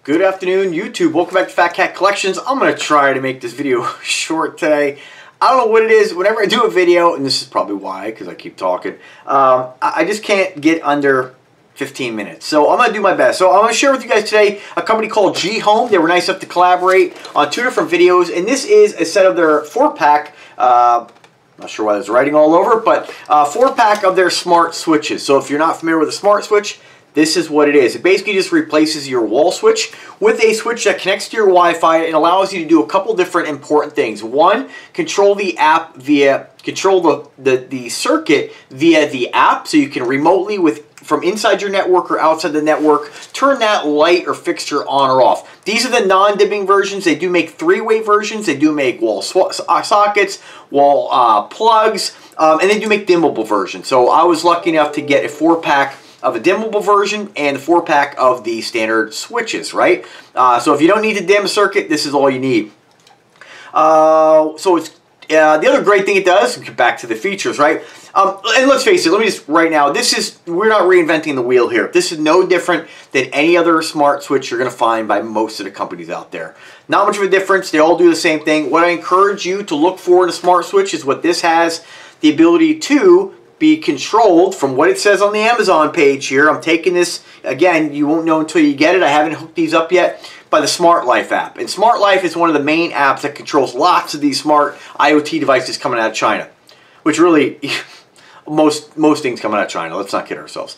Good afternoon, YouTube. Welcome back to Fat Cat Collections. I'm going to try to make this video short today. I don't know what it is. Whenever I do a video, and this is probably why, because I keep talking, I just can't get under 15 minutes. So I'm going to do my best. So I'm going to share with you guys today a company called GHome. They were nice enough to collaborate on 2 different videos, and this is a set of their 4-pack, not sure why there's writing all over, but 4-pack of their smart switches. So if you're not familiar with a smart switch, this is what it is. It basically just replaces your wall switch with a switch that connects to your Wi-Fi and allows you to do a couple different important things. One, control the app control the circuit via the app, so you can remotely from inside your network or outside the network turn that light or fixture on or off. These are the non-dimming versions. They do make 3-way versions. They do make wall sockets, wall plugs, and they do make dimmable versions. So I was lucky enough to get a 4-pack of a dimmable version and the 4-pack of the standard switches, right? So if you don't need to dim a circuit, this is all you need. So it's the other great thing it does, get back to the features, right? And let's face it, let me just, right now, we're not reinventing the wheel here. This is no different than any other smart switch you're going to find by most of the companies out there. Not much of a difference. They all do the same thing. What I encourage you to look for in a smart switch is what this has, the ability to be controlled from what it says on the Amazon page here. I'm taking this, again, you won't know until you get it. I haven't hooked these up yet, by the Smart Life app. And Smart Life is one of the main apps that controls lots of these smart IoT devices coming out of China, which really, most things coming out of China. Let's not kid ourselves.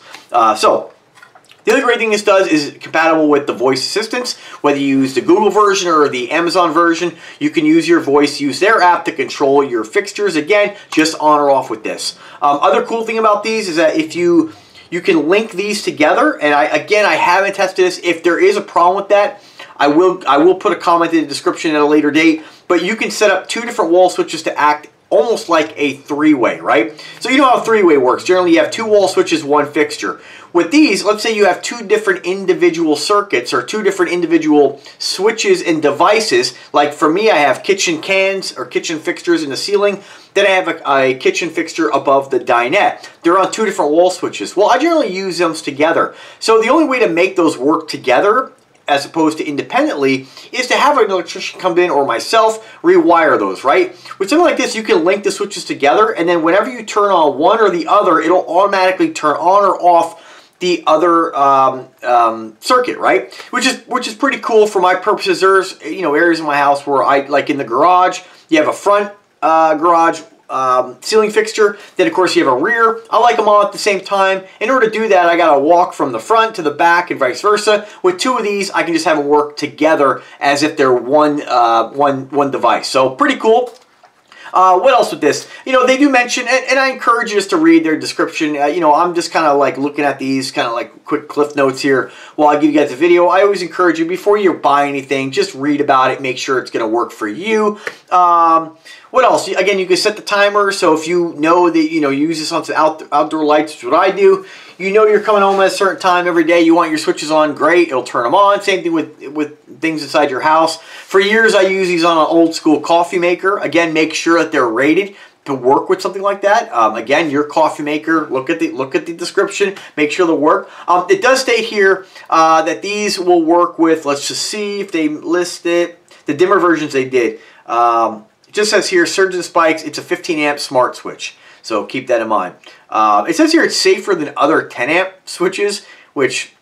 The other great thing this does is compatible with the voice assistants. Whether you use the Google version or the Amazon version, you can use your voice, use their app to control your fixtures. Again, just on or off with this. Other cool thing about these is that if you can link these together, and I haven't tested this. If there is a problem with that, I will put a comment in the description at a later date. But you can set up 2 different wall switches to act almost like a 3-way, right? So you know how 3-way works. Generally, you have 2 wall switches, 1 fixture. With these, let's say you have 2 different individual circuits or 2 different individual switches and devices. Like for me, I have kitchen cans or kitchen fixtures in the ceiling. Then I have a kitchen fixture above the dinette. They're on 2 different wall switches. Well, I generally use them together. So the only way to make those work together, as opposed to independently, is to have an electrician come in or myself rewire those, right? With something like this, you can link the switches together, and then whenever you turn on one or the other, it'll automatically turn on or off the other circuit, right? Which is pretty cool for my purposes. There's areas in my house where like in the garage, you have a front garage ceiling fixture, then of course you have a rear. I like them all at the same time. In order to do that, I gotta walk from the front to the back and vice versa. With 2 of these, I can just have them work together as if they're one device. So pretty cool. What else with this? They do mention, and I encourage you just to read their description. I'm just kind of like looking at these kind of like quick cliff notes here while I give you guys the video. I always encourage you, before you buy anything, just read about it, make sure it's going to work for you. What else? Again, you can set the timer, so if you know that you use this on some outdoor lights, which is what I do. You're coming home at a certain time every day, you want your switches on, great, it'll turn them on. Same thing with things inside your house. For years, I use these on an old school coffee maker. Again, make sure that they're rated to work with something like that. Again, your coffee maker, look at the description, make sure they'll work. It does state here that these will work with, let's just see if they list it, the dimmer versions they did. It just says here, surges and spikes, it's a 15 amp smart switch. So keep that in mind. It says here it's safer than other 10 amp switches, which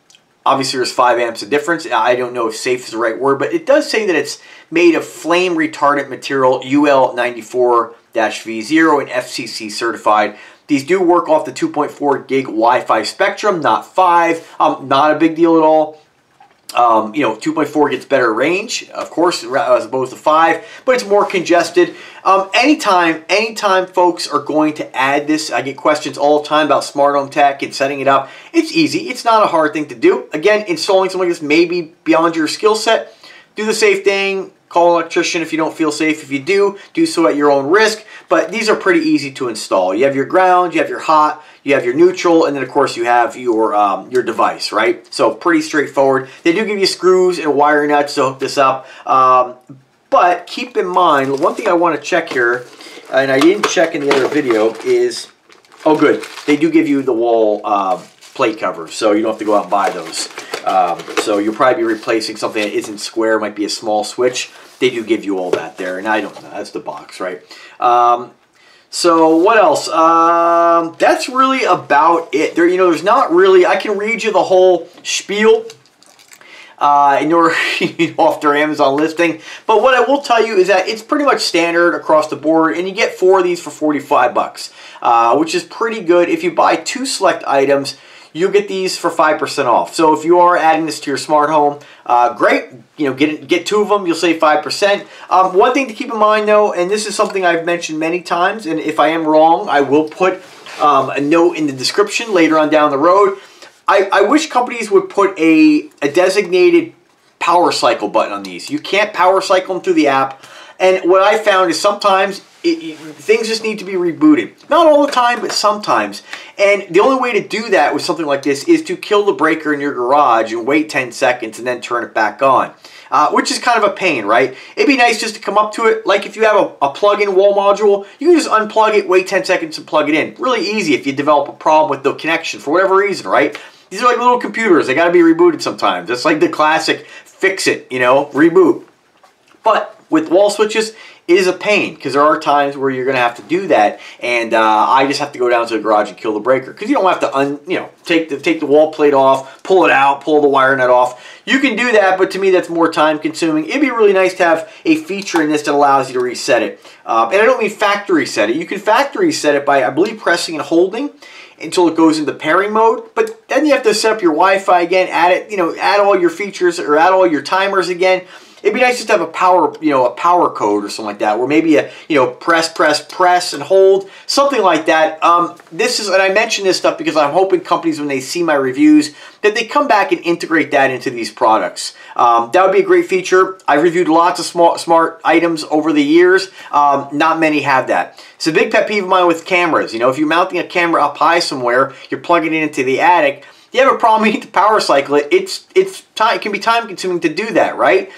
obviously there's 5 amps of difference. I don't know if safe is the right word, but it does say that it's made of flame retardant material, UL94-V0 and FCC certified. These do work off the 2.4 gig Wi-Fi spectrum, not 5. Not a big deal at all. 2.4 gets better range, of course, as opposed to 5, but it's more congested. Anytime folks are going to add this, I get questions all the time about smart home tech and setting it up. It's easy. It's not a hard thing to do. Again, installing something like this may be beyond your skill set. Do the safe thing. Call an electrician if you don't feel safe. If you do so at your own risk. But these are pretty easy to install. You have your ground, you have your hot, you have your neutral, and then of course you have your device, right? So pretty straightforward. They do give you screws and wire nuts to hook this up. But keep in mind, one thing I want to check here, and I didn't check in the other video, is, oh good, they do give you the wall plate covers, so you don't have to go out and buy those. So you'll probably be replacing something that isn't square, might be a small switch. They do give you all that there, and I don't know, that's the box, right? So what else? That's really about it. There, there's not really, I can read you the whole spiel in order off their Amazon listing. But what I will tell you is that it's pretty much standard across the board, and you get 4 of these for 45 bucks, which is pretty good. If you buy 2 select items, you'll get these for 5% off. So if you are adding this to your smart home, great. Get 2 of them, you'll save 5%. One thing to keep in mind though, and this is something I've mentioned many times, and if I am wrong, I will put a note in the description later on down the road. I wish companies would put a designated power cycle button on these. You can't power cycle them through the app. And what I found is sometimes things just need to be rebooted. Not all the time, but sometimes. And the only way to do that with something like this is to kill the breaker in your garage and wait 10 seconds and then turn it back on. Which is kind of a pain, right? It'd be nice just to come up to it. Like if you have a plug-in wall module, you can just unplug it, wait 10 seconds and plug it in. Really easy if you develop a problem with the connection for whatever reason, right? These are like little computers. They got to be rebooted sometimes. That's like the classic fix it, reboot. But with wall switches, it is a pain because there are times where you're going to have to do that, and I just have to go down to the garage and kill the breaker because you don't have to take the wall plate off, pull it out, pull the wire nut off. You can do that, but to me that's more time consuming. It'd be really nice to have a feature in this that allows you to reset it, and I don't mean factory reset it. You can factory reset it by, I believe, pressing and holding until it goes into pairing mode, but then you have to set up your Wi-Fi again, add it, add all your features or add all your timers again. It'd be nice just to have a power, a power code or something like that, where maybe press and hold, something like that. And I mention this stuff because I'm hoping companies, when they see my reviews, that they come back and integrate that into these products. That would be a great feature. I've reviewed lots of smart items over the years. Not many have that. It's a big pet peeve of mine with cameras. If you're mounting a camera up high somewhere, you're plugging it into the attic, you have a problem, you need to power cycle it. It can be time consuming to do that, right?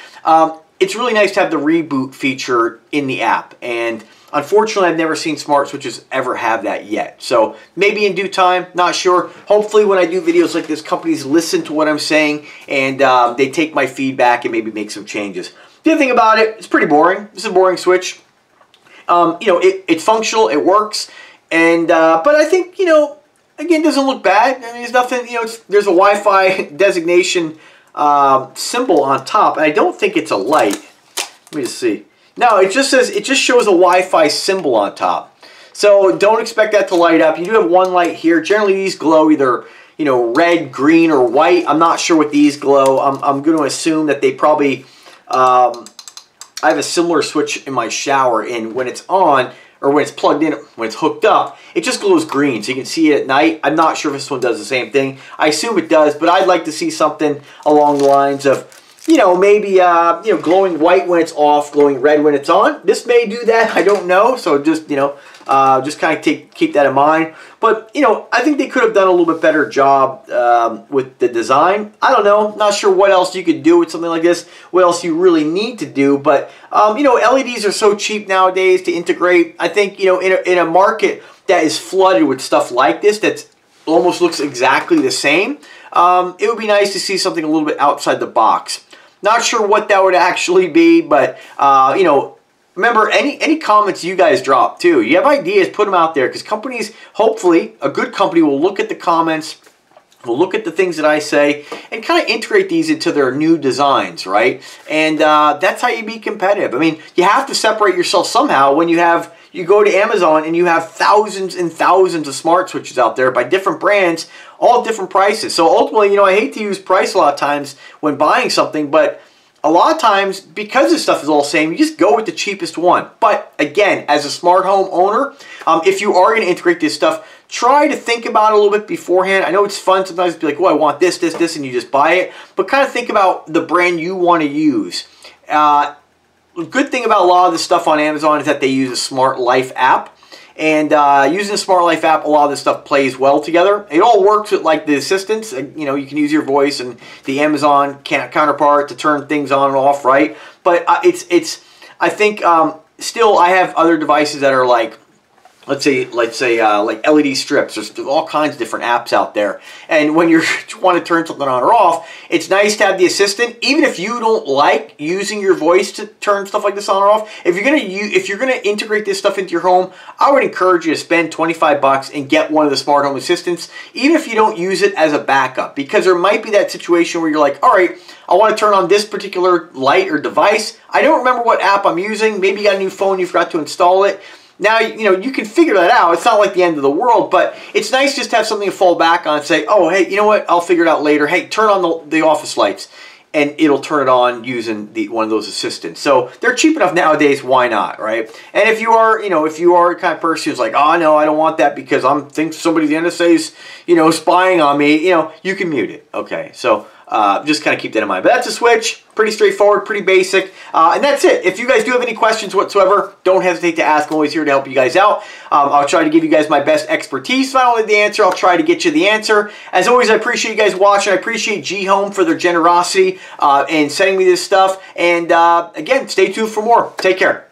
It's really nice to have the reboot feature in the app, and unfortunately I've never seen smart switches ever have that yet. So maybe in due time, not sure. Hopefully when I do videos like this, companies listen to what I'm saying and they take my feedback and maybe make some changes. The other thing about it, it's pretty boring. It's a boring switch. It's functional, it works, and but I think, again, it doesn't look bad. I mean, there's nothing, there's a Wi-Fi designation symbol on top, and I don't think it's a light. Let me just see. No, it just shows a Wi-Fi symbol on top. So don't expect that to light up. You do have one light here. Generally, these glow either, red, green, or white. I'm not sure what these glow. I'm going to assume that they probably, I have a similar switch in my shower, and when it's on, or when it's plugged in, when it's hooked up, it just glows green, so you can see it at night. I'm not sure if this one does the same thing. I assume it does, but I'd like to see something along the lines of, maybe, glowing white when it's off, glowing red when it's on. This may do that, I don't know, so just, just kind of keep that in mind. But, I think they could have done a little bit better job with the design. I don't know, not sure what else you could do with something like this, what else you really need to do, but, LEDs are so cheap nowadays to integrate. I think, in a market that is flooded with stuff like this that almost looks exactly the same, it would be nice to see something a little bit outside the box. Not sure what that would actually be, but, remember, any comments you guys drop, too. You have ideas, put them out there, because companies, hopefully, a good company will look at the comments, will look at the things that I say, and kind of integrate these into their new designs, right? And that's how you be competitive. I mean, you have to separate yourself somehow when you go to Amazon and you have thousands and thousands of smart switches out there by different brands, all different prices. So ultimately, I hate to use price a lot of times when buying something, but a lot of times, because this stuff is all the same, you just go with the cheapest one. But again, as a smart home owner, if you are going to integrate this stuff, try to think about it a little bit beforehand. I know it's fun sometimes to be like, oh, I want this, this, this, and you just buy it. But kind of think about the brand you want to use. The good thing about a lot of this stuff on Amazon is that they use a Smart Life app. And using the Smart Life app, a lot of this stuff plays well together. It all works with like the assistants. You can use your voice and the Amazon counterpart to turn things on and off, right? But I think still I have other devices that are like let's say like LED strips. There's all kinds of different apps out there, and when you want to turn something on or off, it's nice to have the assistant. Even if you don't like using your voice to turn stuff like this on or off, if you're gonna integrate this stuff into your home, I would encourage you to spend 25 bucks and get one of the smart home assistants, even if you don't use it as a backup, because there might be that situation where you're like, all right, I want to turn on this particular light or device. I don't remember what app I'm using. Maybe you got a new phone, you forgot to install it. Now, you can figure that out. It's not like the end of the world, but it's nice just to have something to fall back on and say, oh, hey, you know what? I'll figure it out later. Hey, turn on the office lights, and it'll turn it on using one of those assistants. So they're cheap enough nowadays. Why not, right? And if you are, if you are the kind of person who's like, oh, no, I don't want that because I think somebody at the NSA is, spying on me, you can mute it. Okay, so just kind of keep that in mind. But that's a switch. Pretty straightforward, pretty basic. And that's it. If you guys do have any questions whatsoever, don't hesitate to ask. I'm always here to help you guys out. I'll try to give you guys my best expertise. If I don't have the answer, I'll try to get you the answer. As always, I appreciate you guys watching. I appreciate GHome for their generosity in sending me this stuff. And again, stay tuned for more. Take care.